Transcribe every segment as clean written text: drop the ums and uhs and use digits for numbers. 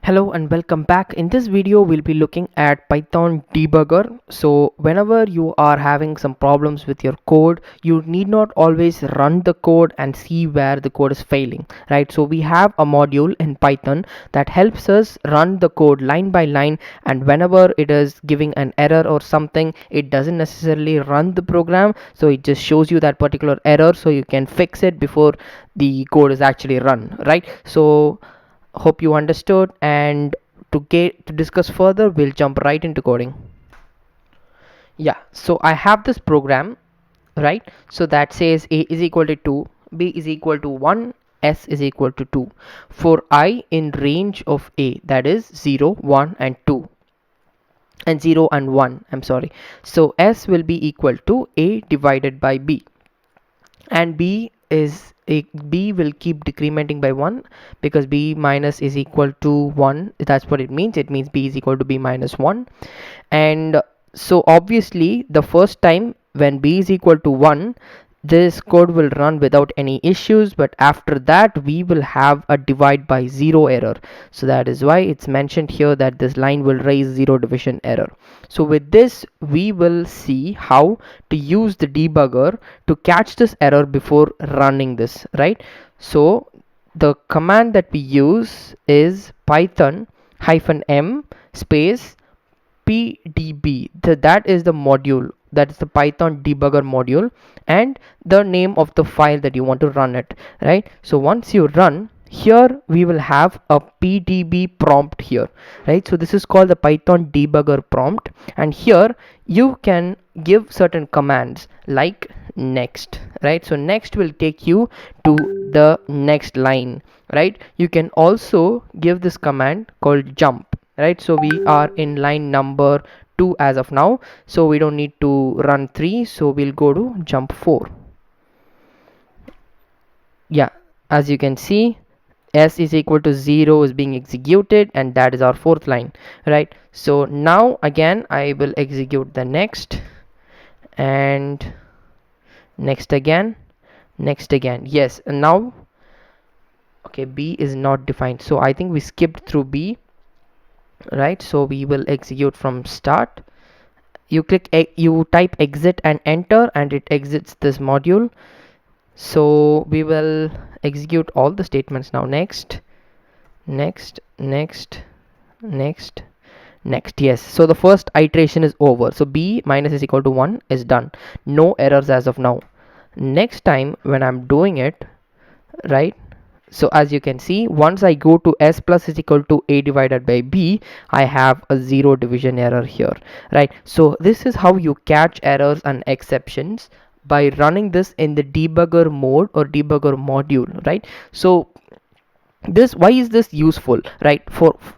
Hello and welcome back. In this video we'll be looking at Python debugger. So whenever you are having some problems with your code, you need not always run the code and see where the code is failing, right? So we have a module in Python that helps us run the code line by line, and whenever it is giving an error or something, it doesn't necessarily run the program, so it just shows you that particular error so you can fix it before the code is actually run, right? So hope you understood, and to discuss further, we'll jump right into coding. Yeah, so I have this program, right? So that says a is equal to 2, b is equal to 1, s is equal to 2 for I in range of a, that is 0, 1 and 2, and 0 and 1, I'm sorry. So s will be equal to a divided by b, and b will keep decrementing by 1 because b minus is equal to 1. That's what it means. It means b is equal to b minus 1. And so obviously the first time when b is equal to 1, this code will run without any issues, but after that we will have a divide by 0 error. So that is why it's mentioned here that this line will raise 0 division error. So with this we will see how to use the debugger to catch this error before running this, right? So the command that we use is python -m space pdb. That is the module, that is the Python debugger module, and the name of the file that you want to run it, right? So once you run here, we will have a pdb prompt here, right? So this is called the Python debugger prompt, and here you can give certain commands like next, right? So next will take you to the next line, right? You can also give this command called jump, right? So we are in line number 2 as of now, so we don't need to run 3, so we'll go to jump 4. Yeah, as you can see, s is equal to 0 is being executed, and that is our fourth line, right? So now again I will execute the next, and next again, next again. Yes, and now okay, b is not defined, so I think we skipped through b, right? So we will execute from start. You you type exit and enter, and it exits this module. So we will execute all the statements now. Next, next, next, next, next. Yes, so the first iteration is over, so b minus is equal to 1 is done. No errors as of now. Next time when I'm doing it, right, so as you can see, once I go to s plus is equal to a divided by b, I have a 0 division error here, right? So this is how you catch errors and exceptions by running this in the debugger mode or debugger module, right? So this, why is this useful, right?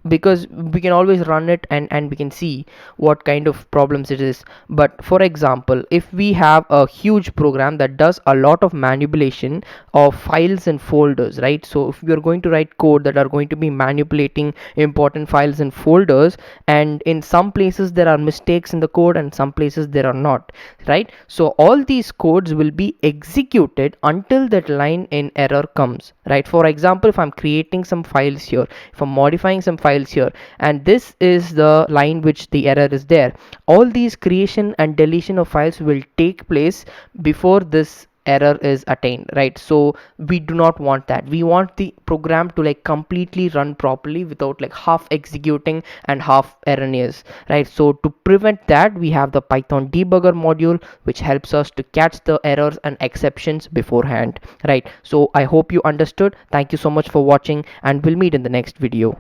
Because we can always run it, and we can see what kind of problems it is. But for example, if we have a huge program that does a lot of manipulation of files and folders, right? So if we are going to write code that are going to be manipulating important files and folders, and in some places there are mistakes in the code and some places there are not, right? So all these codes will be executed until that line in error comes, right? For example, if I'm creating some files here, if I'm modifying some files here, and this is the line which the error is there, all these creation and deletion of files will take place before this error is attained, right? So we do not want that. We want the program to like completely run properly without like half executing and half erroneous, right? So to prevent that, we have the Python debugger module, which helps us to catch the errors and exceptions beforehand, right? So I hope you understood. Thank you so much for watching, and we'll meet in the next video.